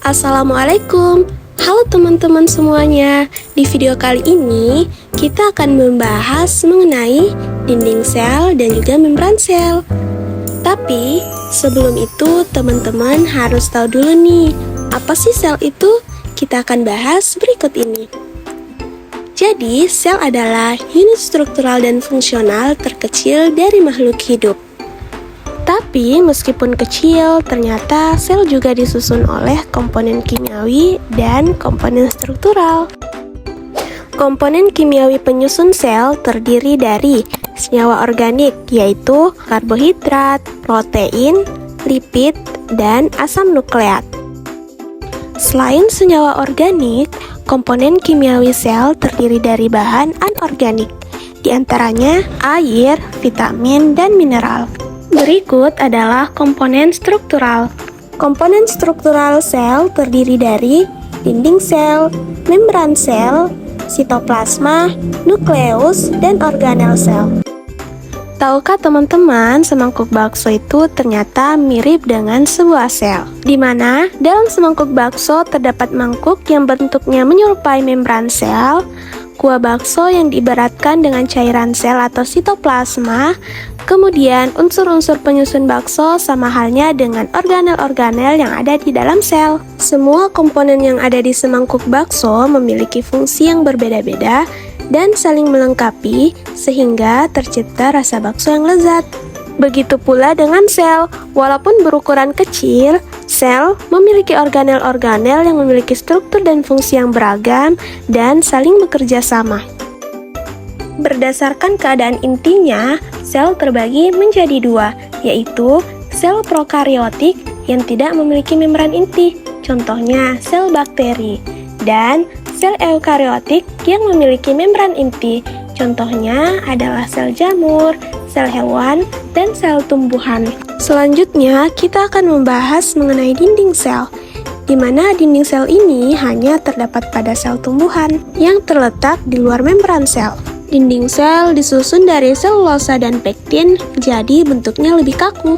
Assalamualaikum. Halo teman-teman semuanya. Di video kali ini kita akan membahas mengenai dinding sel dan juga membran sel. Tapi sebelum itu teman-teman harus tahu dulu nih, apa sih sel itu? Kita akan bahas berikut ini. Jadi, sel adalah unit struktural dan fungsional terkecil dari makhluk hidup. Tapi meskipun kecil, ternyata sel juga disusun oleh komponen kimiawi dan komponen struktural. Komponen kimiawi penyusun sel terdiri dari senyawa organik, yaitu karbohidrat, protein, lipid, dan asam nukleat. Selain senyawa organik, komponen kimiawi sel terdiri dari bahan anorganik, di antaranya air, vitamin, dan mineral. Berikut adalah komponen struktural. Komponen struktural sel terdiri dari dinding sel, membran sel, sitoplasma, nukleus, dan organel sel. Tahukah teman-teman, semangkuk bakso itu ternyata mirip dengan sebuah sel, di mana dalam semangkuk bakso terdapat mangkuk yang bentuknya menyerupai membran sel, kuah bakso yang diibaratkan dengan cairan sel atau sitoplasma. Kemudian, unsur-unsur penyusun bakso sama halnya dengan organel-organel yang ada di dalam sel. Semua komponen yang ada di semangkuk bakso memiliki fungsi yang berbeda-beda dan saling melengkapi sehingga tercipta rasa bakso yang lezat. Begitu pula dengan sel, walaupun berukuran kecil, sel memiliki organel-organel yang memiliki struktur dan fungsi yang beragam dan saling bekerja sama. Berdasarkan keadaan intinya, sel terbagi menjadi dua, yaitu sel prokariotik yang tidak memiliki membran inti, contohnya sel bakteri, dan sel eukariotik yang memiliki membran inti, contohnya adalah sel jamur, sel hewan, dan sel tumbuhan. Selanjutnya, kita akan membahas mengenai dinding sel, di mana dinding sel ini hanya terdapat pada sel tumbuhan yang terletak di luar membran sel. Dinding sel disusun dari selulosa dan pektin, jadi bentuknya lebih kaku.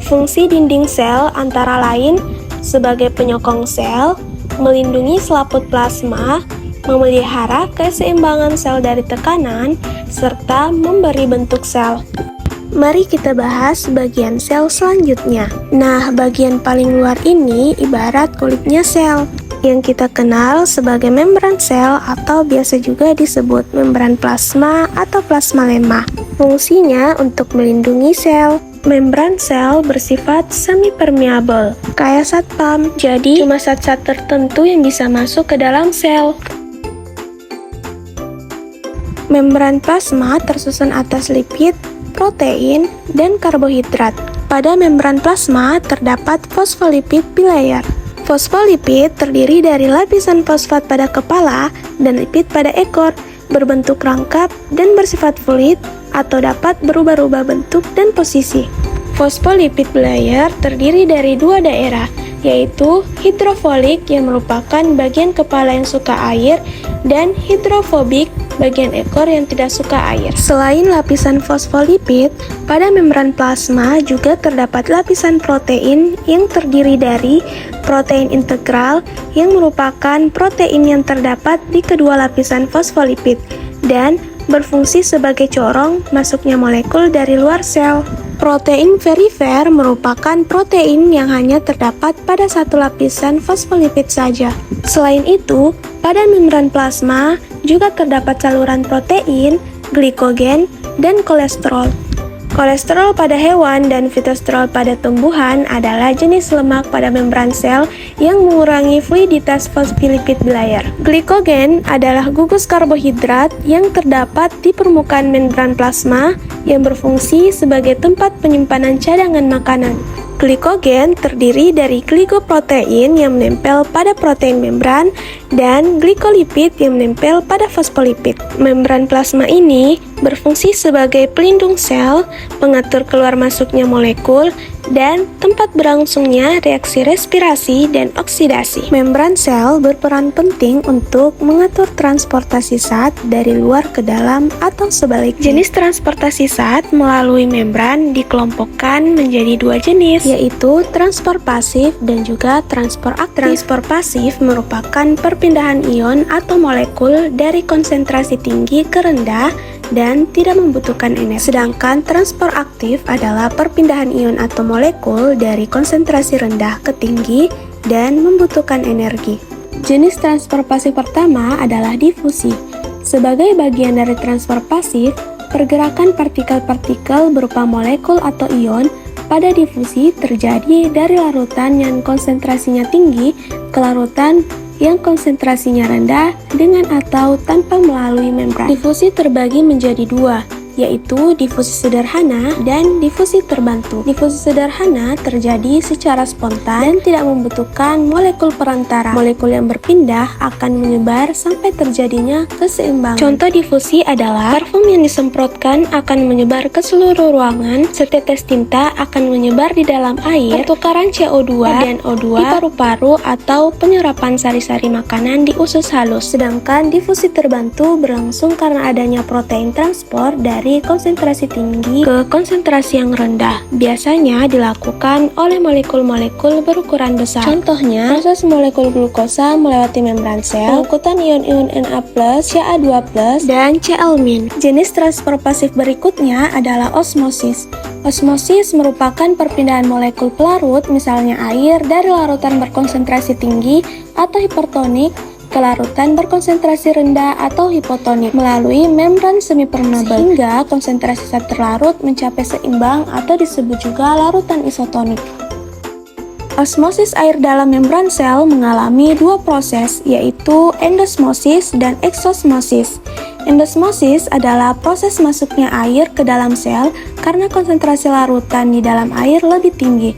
Fungsi dinding sel antara lain sebagai penyokong sel, melindungi selaput plasma, memelihara keseimbangan sel dari tekanan, serta memberi bentuk sel. Mari kita bahas bagian sel selanjutnya. Nah, bagian paling luar ini ibarat kulitnya sel, yang kita kenal sebagai membran sel atau biasa juga disebut membran plasma atau plasma lemma. Fungsinya untuk melindungi sel. Membran sel bersifat semi-permeable, kayak satpam, jadi cuma zat-zat tertentu yang bisa masuk ke dalam sel. Membran plasma tersusun atas lipid, protein, dan karbohidrat. Pada membran plasma terdapat fosfolipid bilayer. Fosfolipid terdiri dari lapisan fosfat pada kepala dan lipid pada ekor, berbentuk rangkap dan bersifat fluid atau dapat berubah-ubah bentuk dan posisi. Fosfolipid bilayer terdiri dari dua daerah, yaitu hidrofolik yang merupakan bagian kepala yang suka air dan hidrofobik bagian ekor yang tidak suka air. Selain lapisan fosfolipid, pada membran plasma juga terdapat lapisan protein yang terdiri dari protein integral yang merupakan protein yang terdapat di kedua lapisan fosfolipid dan berfungsi sebagai corong masuknya molekul dari luar sel. Protein perifer merupakan protein yang hanya terdapat pada satu lapisan fosfolipid saja. Selain itu, pada membran plasma juga terdapat saluran protein, glikogen, dan kolesterol. Kolesterol pada hewan dan fitosterol pada tumbuhan adalah jenis lemak pada membran sel yang mengurangi fluiditas fosfolipid bilayer. Glikogen adalah gugus karbohidrat yang terdapat di permukaan membran plasma yang berfungsi sebagai tempat penyimpanan cadangan makanan. Glikogen terdiri dari glikoprotein yang menempel pada protein membran dan glikolipid yang menempel pada fosfolipid. Membran plasma ini berfungsi sebagai pelindung sel, pengatur keluar masuknya molekul, dan tempat berlangsungnya reaksi respirasi dan oksidasi. Membran sel berperan penting untuk mengatur transportasi zat dari luar ke dalam atau sebaliknya. Jenis transportasi zat melalui membran dikelompokkan menjadi dua jenis, yaitu transport pasif dan juga transport aktif. Transport pasif merupakan perpindahan ion atau molekul dari konsentrasi tinggi ke rendah dan tidak membutuhkan energi. Sedangkan transport aktif adalah perpindahan ion atau molekul dari konsentrasi rendah ke tinggi dan membutuhkan energi. Jenis transfer pasif pertama adalah difusi. Sebagai bagian dari transfer pasif, pergerakan partikel-partikel berupa molekul atau ion pada difusi terjadi dari larutan yang konsentrasinya tinggi ke larutan yang konsentrasinya rendah dengan atau tanpa melalui membran. Difusi terbagi menjadi dua, yaitu difusi sederhana dan difusi terbantu. Difusi sederhana terjadi secara spontan dan tidak membutuhkan molekul perantara. Molekul yang berpindah akan menyebar sampai terjadinya keseimbangan. Contoh difusi adalah parfum yang disemprotkan akan menyebar ke seluruh ruangan, setetes tinta akan menyebar di dalam air, pertukaran CO2 dan O2 di paru-paru atau penyerapan sari-sari makanan di usus halus. Sedangkan difusi terbantu berlangsung karena adanya protein transport dari konsentrasi tinggi ke konsentrasi yang rendah. Biasanya dilakukan oleh molekul-molekul berukuran besar. Contohnya, proses molekul glukosa melewati membran sel, pengangkutan ion-ion Na+, Ca2+, dan Cl-. Jenis transfer pasif berikutnya adalah osmosis. Osmosis merupakan perpindahan molekul pelarut, misalnya air, dari larutan berkonsentrasi tinggi atau hipertonik ke larutan berkonsentrasi rendah atau hipotonik melalui membran semipermeabel hingga konsentrasi zat terlarut mencapai seimbang atau disebut juga larutan isotonik. Osmosis air dalam membran sel mengalami dua proses, yaitu endosmosis dan eksosmosis. Endosmosis adalah proses masuknya air ke dalam sel karena konsentrasi larutan di dalam air lebih tinggi.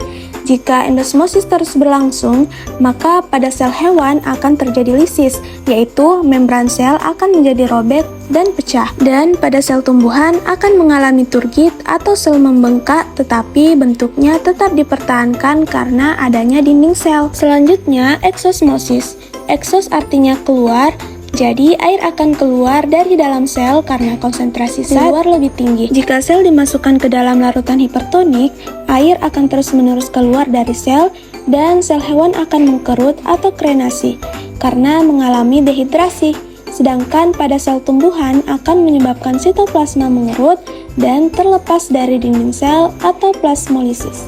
Jika endosmosis terus berlangsung, maka pada sel hewan akan terjadi lisis, yaitu membran sel akan menjadi robek dan pecah. Dan pada sel tumbuhan akan mengalami turgid atau sel membengkak, tetapi bentuknya tetap dipertahankan karena adanya dinding sel. Selanjutnya, eksosmosis. Eksos artinya keluar. Jadi, air akan keluar dari dalam sel karena konsentrasi zat keluar lebih tinggi. Jika sel dimasukkan ke dalam larutan hipertonik, air akan terus-menerus keluar dari sel dan sel hewan akan mengkerut atau krenasi karena mengalami dehidrasi. Sedangkan pada sel tumbuhan akan menyebabkan sitoplasma mengerut dan terlepas dari dinding sel atau plasmolisis.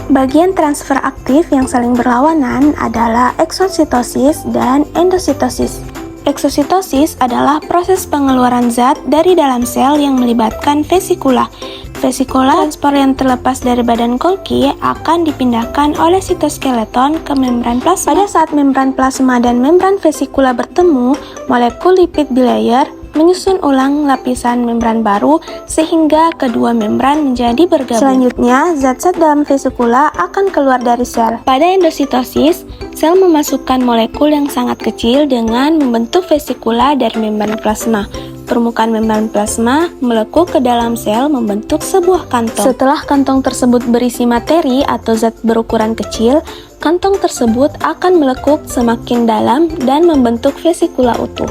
Bagian transfer aktif yang saling berlawanan adalah eksositosis dan endositosis. Eksositosis adalah proses pengeluaran zat dari dalam sel yang melibatkan vesikula. Vesikula, transport yang terlepas dari badan Golgi, akan dipindahkan oleh sitoskeleton ke membran plasma. Pada saat membran plasma dan membran vesikula bertemu, molekul lipid bilayer menyusun ulang lapisan membran baru sehingga kedua membran menjadi bergabung. Selanjutnya, zat-zat dalam vesikula akan keluar dari sel. Pada endositosis, sel memasukkan molekul yang sangat kecil dengan membentuk vesikula dari membran plasma. Permukaan membran plasma melekuk ke dalam sel membentuk sebuah kantong. Setelah kantong tersebut berisi materi atau zat berukuran kecil, kantong tersebut akan melekuk semakin dalam dan membentuk vesikula utuh.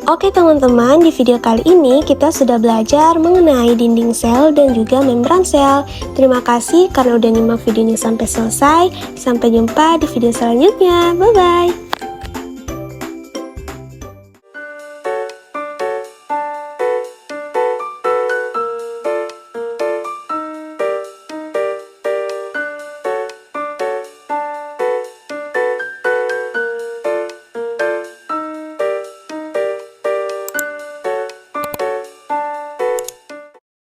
Oke teman-teman, di video kali ini kita sudah belajar mengenai dinding sel dan juga membran sel. Terima kasih karena udah nyimak videonya sampai selesai. Sampai jumpa di video selanjutnya. Bye-bye.